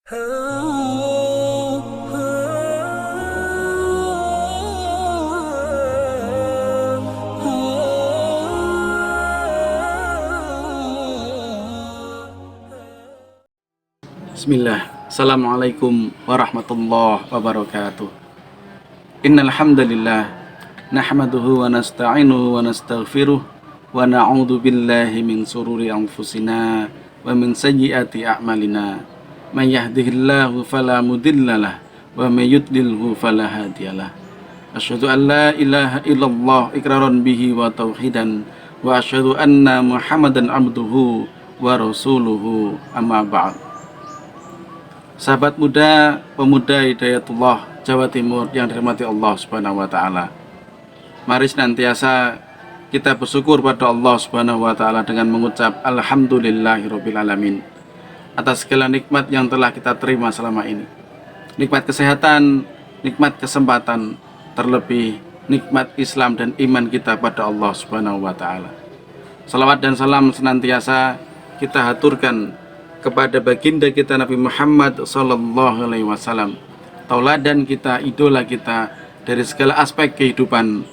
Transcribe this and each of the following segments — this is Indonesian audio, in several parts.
Bismillah. Assalamualaikum warahmatullahi wabarakatuh. Innal hamdalillah nahmaduhu wa nasta'inuhu wa nastaghfiruh wa na'udzu billahi min sururi anfusina wa min sayyiati a'malina. May yahdihillahu fala mudhillalah wa may yudlilhu fala hadiyalah. Asyhadu an la ilaha illallah iqraran bihi wa tauhidan wa asyhadu anna Muhammadan abduhu wa rasuluhu amma ba'd. Sahabat muda, pemuda Hidayatullah Jawa Timur yang dirahmati Allah Subhanahu wa taala. Mari senantiasa kita bersyukur pada Allah Subhanahu wa taala dengan mengucap alhamdulillahirabbil alamin atas segala nikmat yang telah kita terima selama ini. Nikmat kesehatan, nikmat kesempatan, terlebih nikmat Islam dan iman kita pada Allah Subhanahu wa taala. Salawat dan salam senantiasa kita haturkan kepada baginda kita Nabi Muhammad sallallahu alaihi wasallam, tauladan kita, idola kita dari segala aspek kehidupan,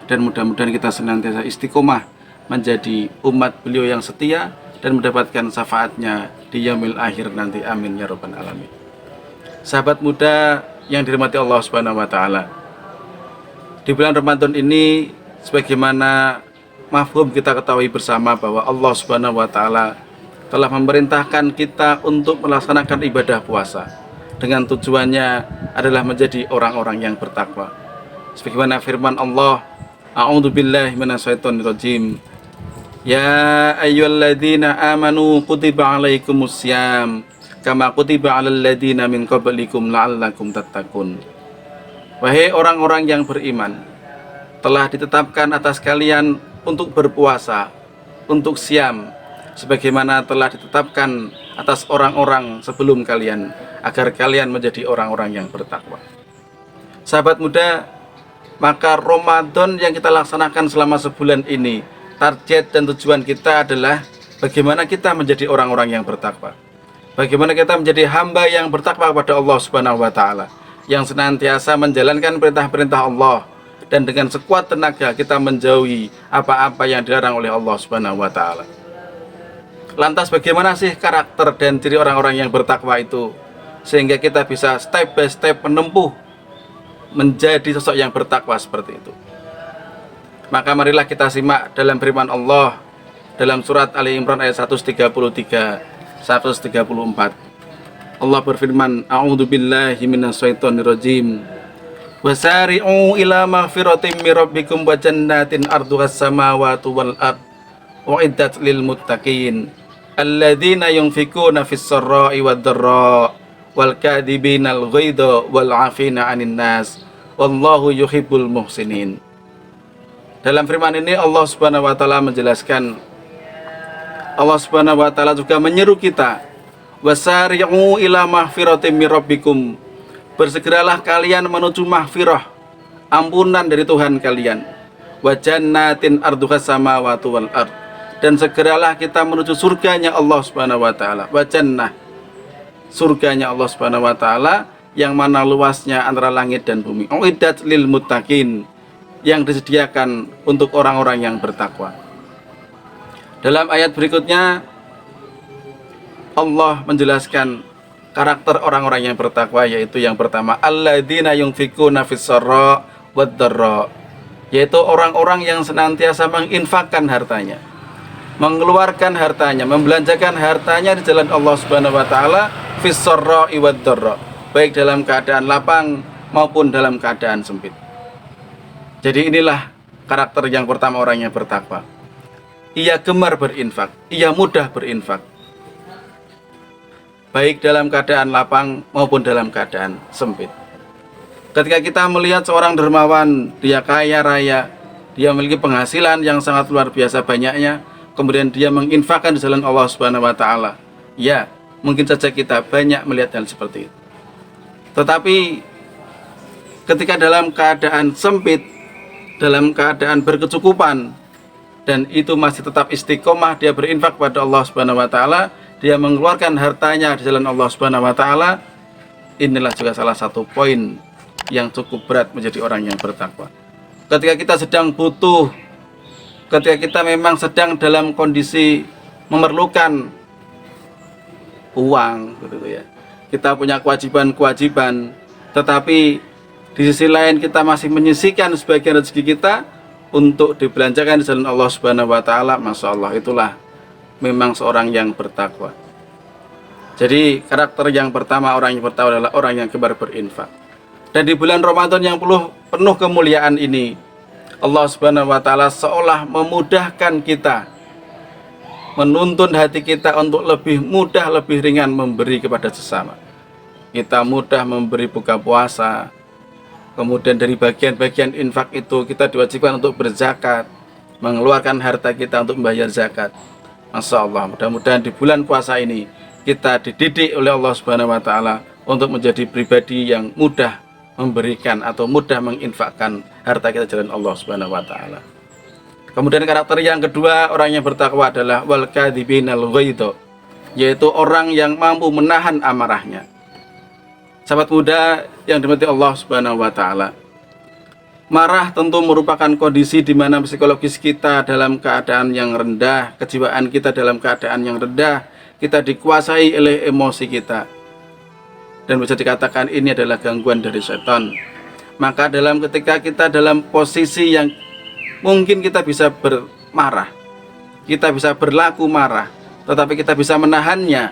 dan mudah-mudahan kita senantiasa istiqomah menjadi umat beliau yang setia dan mendapatkan syafaatnya di yaumil akhir nanti, amin ya rabbal alamin. Sahabat muda yang dirahmati Allah Subhanahu wa taala, di bulan Ramadan ini sebagaimana mafhum kita ketahui bersama bahwa Allah Subhanahu wa taala telah memerintahkan kita untuk melaksanakan ibadah puasa dengan tujuannya adalah menjadi orang-orang yang bertakwa. Sebagaimana firman Allah, a'udzubillahi minasyaitonirrajim, ya ayyuhalladzina amanu kutiba alaikumussyam kama kutiba alal ladzina min qablikum la'allakum tattaqun. Wahai orang-orang yang beriman, telah ditetapkan atas kalian untuk berpuasa, untuk siam, sebagaimana telah ditetapkan atas orang-orang sebelum kalian, agar kalian menjadi orang-orang yang bertakwa. Sahabat muda, maka Ramadan yang kita laksanakan selama sebulan ini, target dan tujuan kita adalah bagaimana kita menjadi orang-orang yang bertakwa. Bagaimana kita menjadi hamba yang bertakwa kepada Allah Subhanahu wa taala, yang senantiasa menjalankan perintah-perintah Allah, dan dengan sekuat tenaga kita menjauhi apa-apa yang dilarang oleh Allah Subhanahu wa taala. Lantas bagaimana sih karakter dan ciri orang-orang yang bertakwa itu, sehingga kita bisa step by step menempuh menjadi sosok yang bertakwa seperti itu? Maka marilah kita simak dalam firman Allah dalam surat Ali Imran ayat 133 134. Allah berfirman, a'udzubillahi minasyaitonirrajim, wasari'u ila maghfiratin mir rabbikum wa jannatin arduhas samawati wal ard u'iddat lil muttaqin alladzina yunfikuna fis sarra'i wad dharra wal kadhibinal ghaidha wal 'afina 'anil nas wallahu yuhibbul muhsinin. Dalam firman ini Allah Subhanahu wa taala menjelaskan, Allah Subhanahu wa taala juga menyeru kita, wasari'u ila maghfiratin mir rabbikum, bersegeralah kalian menuju mahfirah, ampunan dari Tuhan kalian, wa jannatin arduhas samawati wal ard, dan segeralah kita menuju surganya Allah Subhanahu wa taala. Wa jannah, surganya Allah Subhanahu wa taala yang mana luasnya antara langit dan bumi. Uiddat lil muttaqin, yang disediakan untuk orang-orang yang bertakwa. Dalam ayat berikutnya Allah menjelaskan karakter orang-orang yang bertakwa, yaitu yang pertama, alladzina yunfikuna fis sarra wad dharra, yaitu orang-orang yang senantiasa menginfakkan hartanya, mengeluarkan hartanya, membelanjakan hartanya di jalan Allah Subhanahu wa taala, fis sarra'i wad dharra, baik dalam keadaan lapang maupun dalam keadaan sempit. Jadi inilah karakter yang pertama orang yang bertakwa. Ia gemar berinfak, ia mudah berinfak, baik dalam keadaan lapang maupun dalam keadaan sempit. Ketika kita melihat seorang dermawan, dia kaya raya, dia memiliki penghasilan yang sangat luar biasa banyaknya, kemudian dia menginfakkan di jalan Allah Subhanahu wa taala, ya, mungkin saja kita banyak melihat hal seperti itu. Tetapi ketika dalam keadaan sempit, dalam keadaan berkecukupan, dan itu masih tetap istiqomah, dia berinfak pada Allah Subhanahu wa taala, dia mengeluarkan hartanya di jalan Allah Subhanahu wa taala, inilah juga salah satu poin yang cukup berat menjadi orang yang bertakwa. Ketika kita sedang butuh, ketika kita memang sedang dalam kondisi memerlukan uang gitu ya. Kita punya kewajiban-kewajiban, tetapi di sisi lain kita masih menyisihkan sebagian rezeki kita untuk dibelanjakan di jalan Allah Subhanahu wa taala. Masya Allah, itulah memang seorang yang bertakwa. Jadi karakter yang pertama orang yang bertakwa adalah orang yang gemar berinfak. Dan di bulan Ramadan yang penuh kemuliaan ini, Allah Subhanahu wa taala seolah memudahkan kita, menuntun hati kita untuk lebih mudah, lebih ringan memberi kepada sesama. Kita mudah memberi buka puasa, kemudian dari bagian-bagian infak itu kita diwajibkan untuk berzakat, mengeluarkan harta kita untuk membayar zakat. Masya Allah, mudah-mudahan di bulan puasa ini kita dididik oleh Allah Subhanahu wa taala untuk menjadi pribadi yang mudah memberikan atau mudah menginfakkan harta kita jalan Allah Subhanahu wa taala. Kemudian karakter yang kedua orang yang bertakwa adalah wal kadzibinal ghaidha, yaitu orang yang mampu menahan amarahnya. Sahabat muda yang dirahmati Allah Subhanahu wa taala, marah tentu merupakan kondisi di mana psikologis kita dalam keadaan yang rendah, kejiwaan kita dalam keadaan yang rendah, kita dikuasai oleh emosi kita. Dan bisa dikatakan ini adalah gangguan dari setan. Maka ketika kita dalam posisi yang mungkin kita bisa bermarah, kita bisa berlaku marah, tetapi kita bisa menahannya,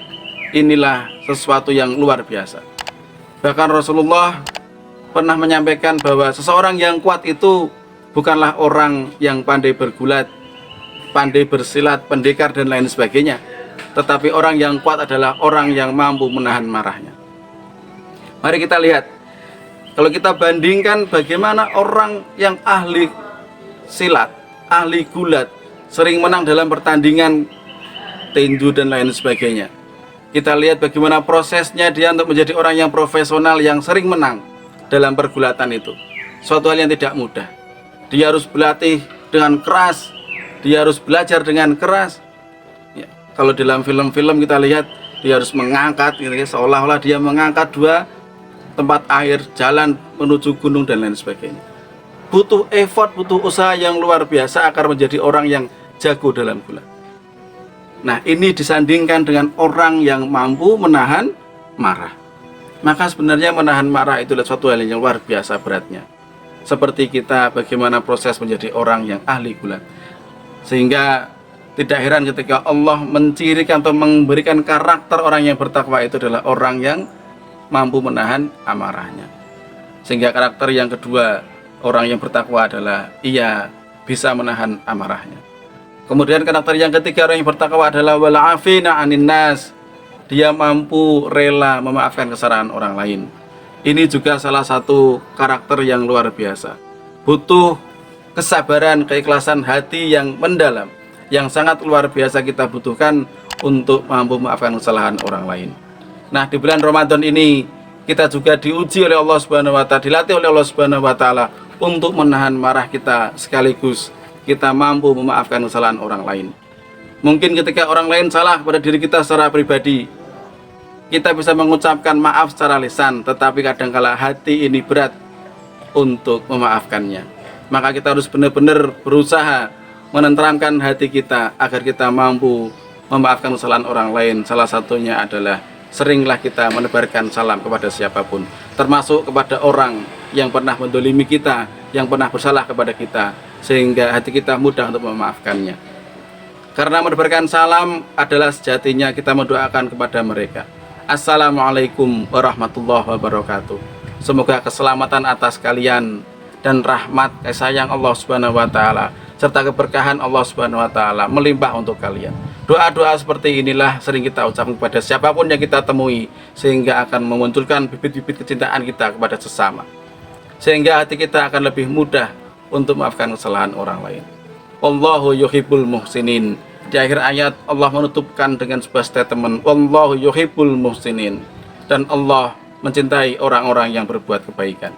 inilah sesuatu yang luar biasa. Bahkan Rasulullah pernah menyampaikan bahwa seseorang yang kuat itu bukanlah orang yang pandai bergulat, pandai bersilat, pendekar dan lain sebagainya, tetapi orang yang kuat adalah orang yang mampu menahan marahnya. Mari kita lihat, kalau kita bandingkan bagaimana orang yang ahli silat, ahli gulat, sering menang dalam pertandingan tinju dan lain sebagainya. Kita lihat bagaimana prosesnya dia untuk menjadi orang yang profesional yang sering menang dalam pergulatan itu. Suatu hal yang tidak mudah. Dia harus berlatih dengan keras, dia harus belajar dengan keras. Ya, kalau dalam film-film kita lihat dia harus mengangkat, gitu ya, seolah-olah dia mengangkat dua tempat air, jalan menuju gunung dan lain sebagainya. Butuh effort, butuh usaha yang luar biasa agar menjadi orang yang jago dalam gulat. Nah, ini disandingkan dengan orang yang mampu menahan marah. Maka sebenarnya menahan marah itu adalah suatu hal yang luar biasa beratnya. Seperti kita bagaimana proses menjadi orang yang ahli gulat. Sehingga tidak heran ketika Allah mencirikan atau memberikan karakter orang yang bertakwa itu adalah orang yang mampu menahan amarahnya. Sehingga karakter yang kedua orang yang bertakwa adalah ia bisa menahan amarahnya. Kemudian karakter yang ketiga orang yang bertakwa adalah wal afina 'anin nas. Dia mampu rela memaafkan kesalahan orang lain. Ini juga salah satu karakter yang luar biasa. Butuh kesabaran, keikhlasan hati yang mendalam, yang sangat luar biasa kita butuhkan untuk mampu memaafkan kesalahan orang lain. Nah, di bulan Ramadan ini kita juga diuji oleh Allah Subhanahu wa taala, dilatih oleh Allah Subhanahu wa taala untuk menahan marah kita sekaligus kita mampu memaafkan kesalahan orang lain. Mungkin ketika orang lain salah pada diri kita secara pribadi, kita bisa mengucapkan maaf secara lisan, tetapi kadangkala hati ini berat untuk memaafkannya. Maka kita harus benar-benar berusaha menenteramkan hati kita agar kita mampu memaafkan kesalahan orang lain. Salah satunya adalah seringlah kita menebarkan salam kepada siapapun, termasuk kepada orang yang pernah mendolimi kita, yang pernah bersalah kepada kita, sehingga hati kita mudah untuk memaafkannya. Karena menebarkan salam adalah sejatinya kita mendoakan kepada mereka. Assalamualaikum warahmatullahi wabarakatuh. Semoga keselamatan atas kalian dan rahmat kasih sayang Allah Subhanahu wa taala serta keberkahan Allah Subhanahu wa taala melimpah untuk kalian. Doa-doa seperti inilah sering kita ucapkan kepada siapapun yang kita temui, sehingga akan memunculkan bibit-bibit kecintaan kita kepada sesama, sehingga hati kita akan lebih mudah untuk memaafkan kesalahan orang lain. Wallahu yuhibbul muhsinin. Di akhir ayat Allah menutupkan dengan sebuah statement, Wallahu yuhibbul muhsinin, dan Allah mencintai orang-orang yang berbuat kebaikan.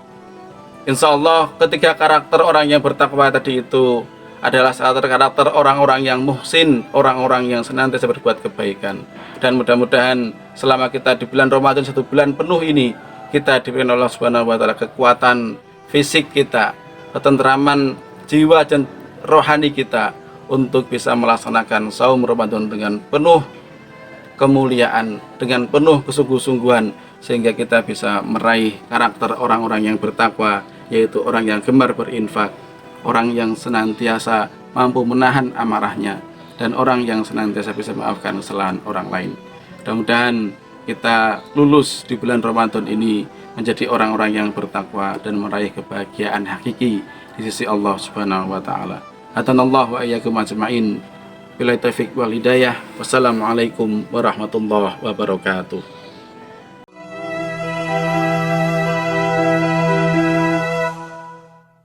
Insya Allah ketiga karakter orang yang bertakwa tadi itu adalah karakter orang-orang yang muhsin, orang-orang yang senantiasa berbuat kebaikan. Dan mudah-mudahan selama kita di bulan Ramadan 1 bulan penuh ini, kita diberikan Allah Subhanahu wa taala kekuatan fisik kita, ketentraman jiwa dan rohani kita untuk bisa melaksanakan saum Ramadan dengan penuh kemuliaan, dengan penuh kesungguh-sungguhan, sehingga kita bisa meraih karakter orang-orang yang bertakwa, yaitu orang yang gemar berinfak, orang yang senantiasa mampu menahan amarahnya, dan orang yang senantiasa bisa memaafkan kesalahan orang lain. Mudah-mudahan kita lulus di bulan Ramadan ini menjadi orang-orang yang bertakwa dan meraih kebahagiaan hakiki di sisi Allah Subhanahu wa taala. Hadanallahu wa iyyakum ajma'in. Billahi taufiq wal hidayah. Wassalamualaikum warahmatullahi wabarakatuh.